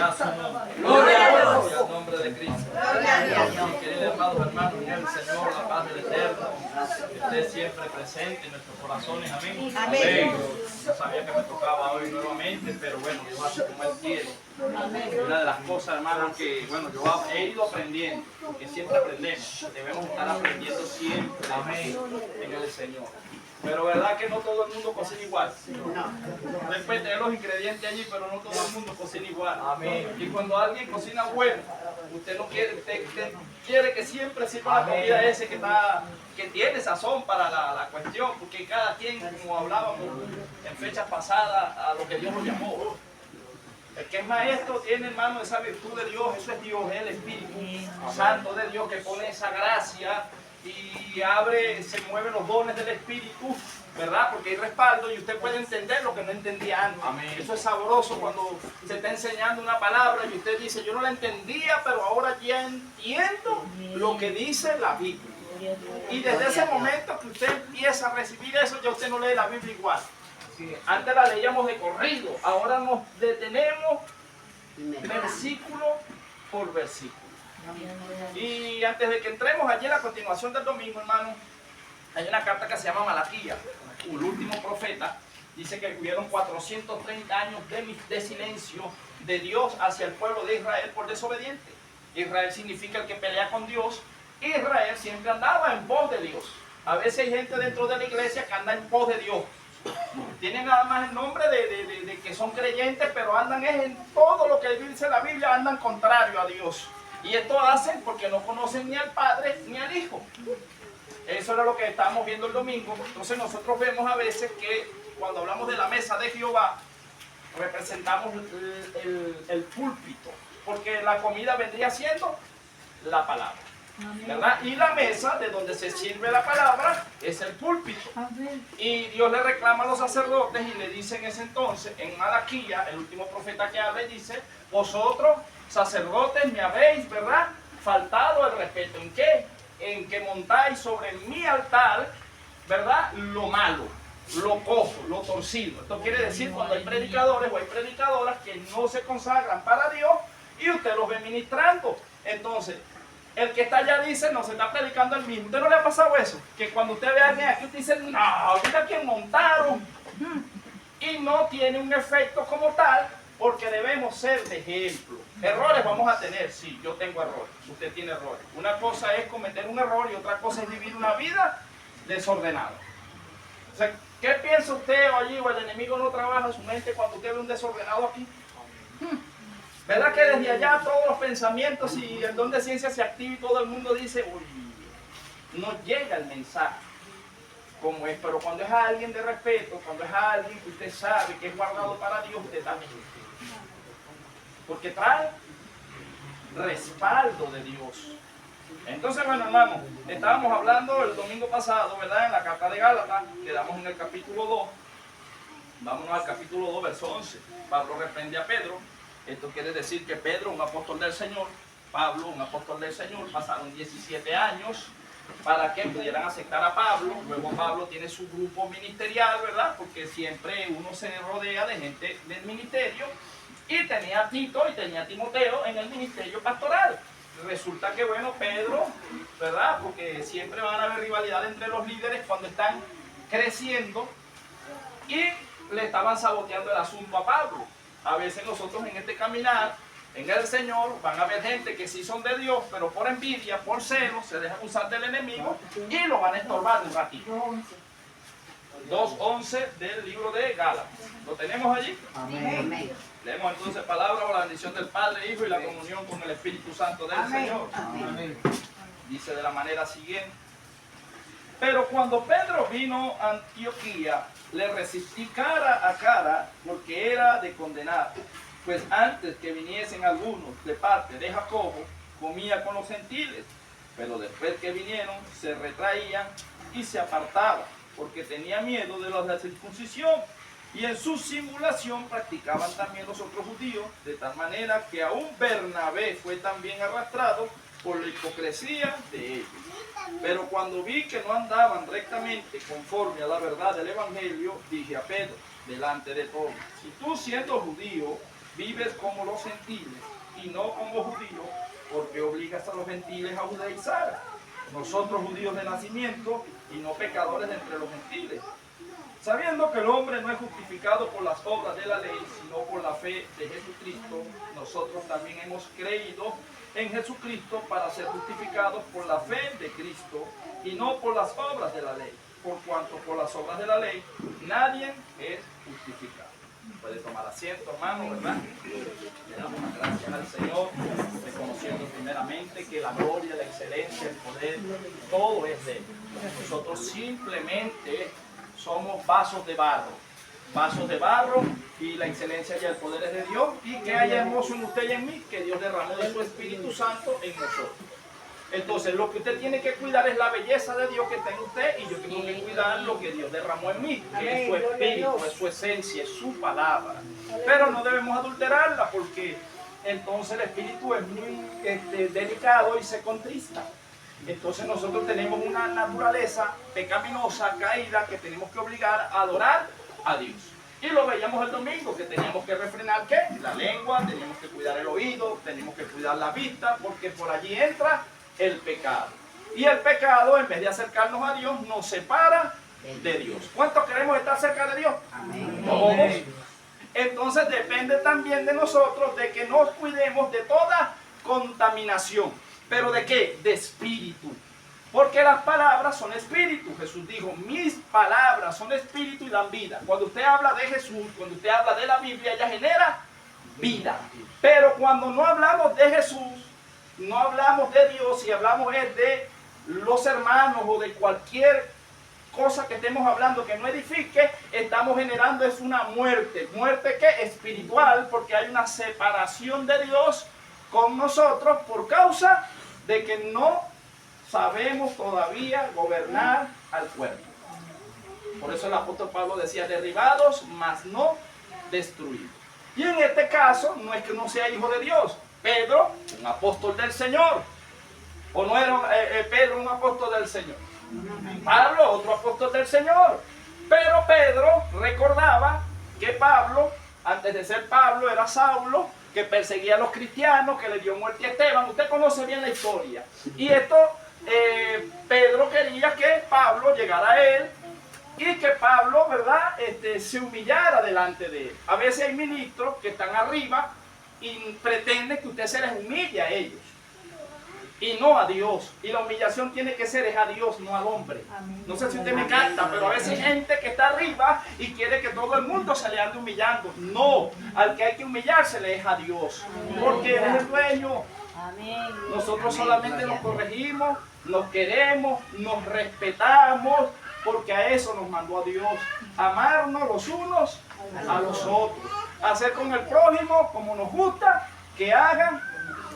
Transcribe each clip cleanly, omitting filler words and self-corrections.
Ya su Gloria a Dios. Gloria al nombre de Cristo. Mi queridos amados hermanos, en el Señor, la paz del Eterno, esté siempre presente en nuestros corazones. Amén. Amén. Yo sabía que me tocaba hoy nuevamente, pero bueno, Dios hace como Él quiere. Una de las cosas, hermanos, que bueno, yo he ido aprendiendo, porque siempre aprendemos, debemos estar aprendiendo siempre. Amén. En el Señor. Pero verdad que no todo el mundo cocina igual. Después tener los ingredientes allí, pero no todo el mundo cocina igual. Amén. Y cuando alguien cocina bueno, usted no quiere, usted quiere que siempre sirva la comida ese que tiene sazón para la cuestión, porque cada quien, como hablábamos en fechas pasadas, a lo que Dios nos llamó. El que es maestro tiene, hermano, esa virtud de Dios, eso es Dios, es el Espíritu Santo de Dios que pone esa gracia y abre, se mueven los dones del Espíritu, ¿verdad? Porque hay respaldo y usted puede entender lo que no entendía antes. Amén. Eso es sabroso cuando se está enseñando una palabra y usted dice, yo no la entendía, pero ahora ya entiendo lo que dice la Biblia. Y desde ese momento que usted empieza a recibir eso, ya usted no lee la Biblia igual. Antes la leíamos de corrido, ahora nos detenemos versículo por versículo. Y antes de que entremos allí en la continuación del domingo, hermano, hay una carta que se llama Malaquías, el último profeta. Dice que hubieron 430 años de silencio de Dios hacia el pueblo de Israel por desobediente. Israel significa el que pelea con Dios. Israel siempre andaba en pos de Dios. A veces hay gente dentro de la iglesia que anda en pos de Dios. Tienen nada más el nombre de que son creyentes, pero andan en todo lo que dice la Biblia, andan contrario a Dios. Y esto hacen porque no conocen ni al Padre ni al Hijo. Eso era lo que estábamos viendo el domingo. Entonces nosotros vemos a veces que cuando hablamos de la mesa de Jehová, representamos el púlpito, porque la comida vendría siendo la palabra, ¿verdad? Y la mesa de donde se sirve la palabra es el púlpito. Y Dios le reclama a los sacerdotes y le dice en ese entonces, en Malaquías, el último profeta que habla, y dice, vosotros sacerdotes me habéis, ¿verdad?, faltado el respeto. ¿En qué? En que montáis sobre mi altar, ¿verdad?, lo malo, lo cojo, lo torcido. Esto quiere decir cuando hay predicadores o hay predicadoras que no se consagran para Dios y usted los ve ministrando. Entonces, el que está allá dice, no, se está predicando el mismo. ¿Usted no le ha pasado eso? Que cuando usted ve a alguien aquí, usted dice, no, ahorita quien montaron. Y no tiene un efecto como tal, porque debemos ser de ejemplo. Errores vamos a tener, sí, yo tengo errores, usted tiene errores. Una cosa es cometer un error y otra cosa es vivir una vida desordenada. O sea, ¿qué piensa usted allí o el enemigo no trabaja en su mente cuando usted ve un desordenado aquí? ¿Verdad que desde allá todos los pensamientos y el don de ciencia se activa y todo el mundo dice, uy, no llega el mensaje como es? Pero cuando es alguien de respeto, cuando es alguien que usted sabe que es guardado para Dios, usted también. Porque trae respaldo de Dios. Entonces, bueno, hermano, estábamos hablando el domingo pasado, ¿verdad?, en la carta de Gálatas, quedamos en el capítulo 2. Vámonos al capítulo 2, verso 11. Pablo reprende a Pedro. Esto quiere decir que Pedro, un apóstol del Señor, Pablo, un apóstol del Señor, pasaron 17 años para que pudieran aceptar a Pablo. Luego Pablo tiene su grupo ministerial, ¿verdad?, porque siempre uno se rodea de gente del ministerio. Y tenía a Tito y tenía a Timoteo en el ministerio pastoral. Resulta que, bueno, Pedro, ¿verdad?, porque siempre van a haber rivalidad entre los líderes cuando están creciendo, y le estaban saboteando el asunto a Pablo. A veces nosotros en este caminar, en el Señor, van a haber gente que sí son de Dios, pero por envidia, por celo, se dejan usar del enemigo y lo van a estorbar un ratito. 2:11 del libro de Gálatas. ¿Lo tenemos allí? Amén. Leemos entonces palabra o la bendición del Padre, Hijo y la comunión con el Espíritu Santo del Señor. Amén. Dice de la manera siguiente. Pero cuando Pedro vino a Antioquía, le resistí cara a cara porque era de condenar. Pues antes que viniesen algunos de parte de Jacobo, comía con los gentiles. Pero después que vinieron, se retraían y se apartaban, porque tenía miedo de los de la circuncisión. Y en su simulación practicaban también los otros judíos, de tal manera que aún Bernabé fue también arrastrado por la hipocresía de ellos. Pero cuando vi que no andaban rectamente conforme a la verdad del Evangelio, dije a Pedro, delante de todos, si tú siendo judío vives como los gentiles y no como judíos, porque obligas a los gentiles a judaizar. Nosotros judíos de nacimiento y no pecadores de entre los gentiles. Sabiendo que el hombre no es justificado por las obras de la ley, sino por la fe de Jesucristo, nosotros también hemos creído en Jesucristo para ser justificados por la fe de Cristo y no por las obras de la ley, por cuanto por las obras de la ley nadie es justificado. Puede tomar asiento, hermano, ¿verdad? Le damos las gracias al Señor, reconociendo primeramente que la gloria, la excelencia, el poder, todo es de Él. Nosotros simplemente somos vasos de barro, y la excelencia y el poder es de Dios, y que haya hermoso en usted y en mí, que Dios derramó de su Espíritu Santo en nosotros. Entonces lo que usted tiene que cuidar es la belleza de Dios que está en usted, y yo tengo que cuidar lo que Dios derramó en mí, que es su Espíritu, es su esencia, es su palabra. Pero no debemos adulterarla, porque entonces el Espíritu es muy delicado y se contrista. Entonces nosotros tenemos una naturaleza pecaminosa, caída, que tenemos que obligar a adorar a Dios. Y lo veíamos el domingo, que teníamos que refrenar ¿qué? La lengua, teníamos que cuidar el oído, tenemos que cuidar la vista, porque por allí entra el pecado. Y el pecado, en vez de acercarnos a Dios, nos separa de Dios. ¿Cuántos queremos estar cerca de Dios? Amén. Todos. Entonces depende también de nosotros de que nos cuidemos de toda contaminación. ¿Pero de qué? De espíritu. Porque las palabras son espíritu. Jesús dijo, mis palabras son espíritu y dan vida. Cuando usted habla de Jesús, cuando usted habla de la Biblia, ella genera vida. Pero cuando no hablamos de Jesús, no hablamos de Dios, y hablamos de los hermanos o de cualquier cosa que estemos hablando que no edifique, estamos generando es una muerte. ¿Muerte qué? Espiritual, porque hay una separación de Dios con nosotros por causa de que no sabemos todavía gobernar al cuerpo. Por eso el apóstol Pablo decía, derribados, mas no destruidos. Y en este caso, no es que no sea hijo de Dios. Pedro, un apóstol del Señor. ¿O no era Pedro un apóstol del Señor? Pablo, otro apóstol del Señor. Pero Pedro recordaba que Pablo, antes de ser Pablo, era Saulo, que perseguía a los cristianos, que le dio muerte a Esteban. Usted conoce bien la historia. Y esto, Pedro quería que Pablo llegara a él y que Pablo, ¿verdad?, se humillara delante de él. A veces hay ministros que están arriba y pretenden que usted se les humille a ellos y no a Dios. Y la humillación tiene que ser es a Dios, no al hombre. No sé si usted me capta, pero a veces hay gente que está arriba y quiere que todo el mundo se le ande humillando. No, al que hay que humillarse le es a Dios, porque Él es el dueño. Nosotros solamente nos corregimos, nos queremos, nos respetamos, porque a eso nos mandó a Dios. Amarnos los unos a los otros. Hacer con el prójimo como nos gusta que hagan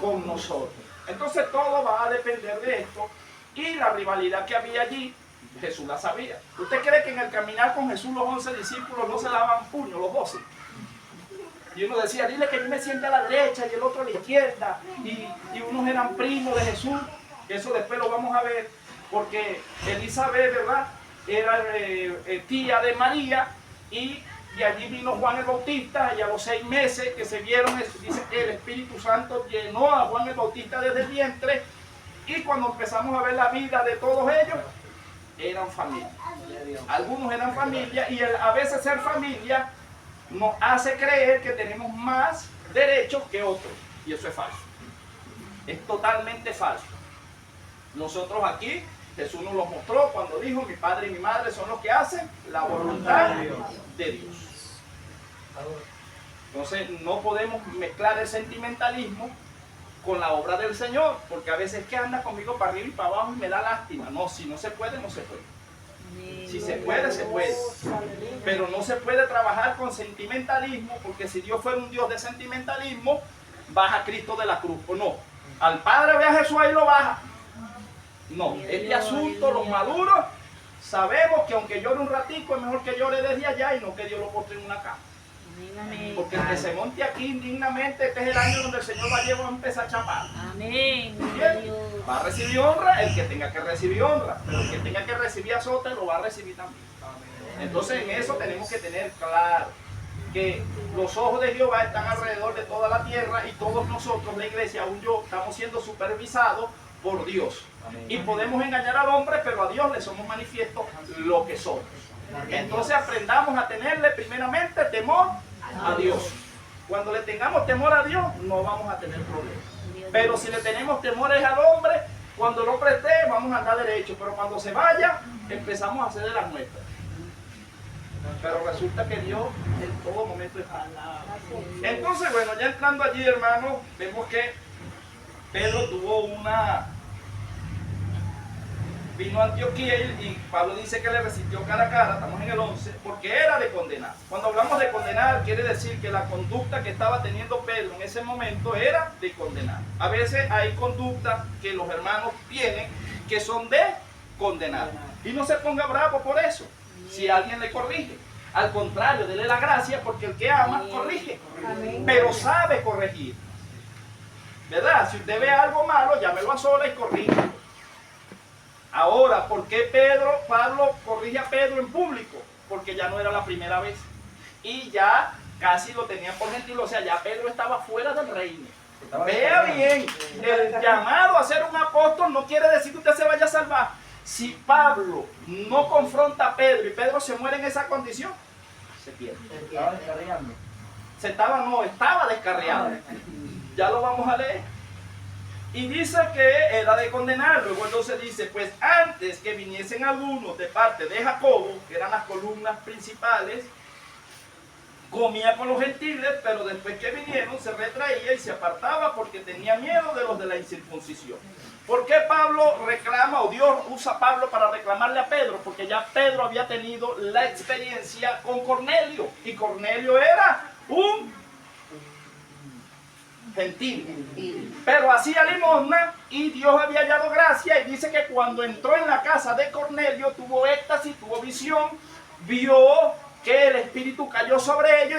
con nosotros. Entonces todo va a depender de esto, y la rivalidad que había allí, Jesús la sabía. ¿Usted cree que en el caminar con Jesús los 11 discípulos no se daban puño, los 12? Y uno decía, dile que yo me siente a la derecha y el otro a la izquierda, y unos eran primos de Jesús. Eso después lo vamos a ver, porque Elizabeth, ¿verdad?, era tía de María, y de allí vino Juan el Bautista, y a los 6 meses que se vieron, dice que el Espíritu Santo llenó a Juan el Bautista desde el vientre, y cuando empezamos a ver la vida de todos ellos, eran familia. Algunos eran familia, y a veces ser familia nos hace creer que tenemos más derechos que otros, y eso es falso. Es totalmente falso. Nosotros aquí, Jesús nos lo mostró cuando dijo, mi padre y mi madre son los que hacen la voluntad de Dios. Entonces no podemos mezclar el sentimentalismo con la obra del Señor, porque a veces es que anda conmigo para arriba y para abajo y me da lástima. No, si no se puede, no se puede. Si se puede, se puede. Pero no se puede trabajar con sentimentalismo, porque si Dios fuera un Dios de sentimentalismo, baja a Cristo de la cruz. ¿O no? Al Padre ve a Jesús ahí lo baja. No, este asunto, los maduros, sabemos que aunque llore un ratico, es mejor que llore desde allá y no que Dios lo postre en una cama. Porque el que se monte aquí indignamente, este es el año donde el Señor va a empezar a chapar. Amén. Va a recibir honra el que tenga que recibir honra, pero el que tenga que recibir azote lo va a recibir también. Entonces en eso tenemos que tener claro. que los ojos de Jehová están alrededor de toda la tierra y todos nosotros, la iglesia, aún yo, estamos siendo supervisados por Dios. Y podemos engañar al hombre, pero a Dios le somos manifiestos lo que somos. Entonces aprendamos a tenerle primeramente temor a Dios. Cuando le tengamos temor a Dios, no vamos a tener problemas. Pero si le tenemos temores al hombre, cuando lo preste, vamos a andar derecho. Pero cuando se vaya, empezamos a hacer de las nuestras. Pero resulta que Dios en todo momento está. Entonces, bueno, ya entrando allí, hermano, vemos que Pedro tuvo vino a Antioquía y Pablo dice que le resistió cara a cara, estamos en el 11, porque era de condenar. Cuando hablamos de condenar, quiere decir que la conducta que estaba teniendo Pedro en ese momento era de condenar. A veces hay conductas que los hermanos tienen que son de condenar. Y no se ponga bravo por eso, si alguien le corrige. Al contrario, dele la gracia, porque el que ama, corrige. Pero sabe corregir. ¿Verdad? Si usted ve algo malo, llámelo a solas y corrige. Ahora, ¿por qué Pablo corrige a Pedro en público? Porque ya no era la primera vez. Y ya casi lo tenían por gentil, o sea, ya Pedro estaba fuera del reino. Vea bien, el llamado a ser un apóstol no quiere decir que usted se vaya a salvar. Si Pablo no confronta a Pedro y Pedro se muere en esa condición, se pierde. Estaba descarriado. Ya lo vamos a leer. Y dice que era de condenar. Luego entonces dice, pues antes que viniesen algunos de parte de Jacobo, que eran las columnas principales, comía con los gentiles, pero después que vinieron se retraía y se apartaba porque tenía miedo de los de la incircuncisión. ¿Por qué Pablo reclama, o Dios usa a Pablo para reclamarle a Pedro? Porque ya Pedro había tenido la experiencia con Cornelio, y Cornelio era un gentil, pero hacía limosna y Dios había hallado gracia, y dice que cuando entró en la casa de Cornelio tuvo éxtasis, tuvo visión, vio que el Espíritu cayó sobre ellos.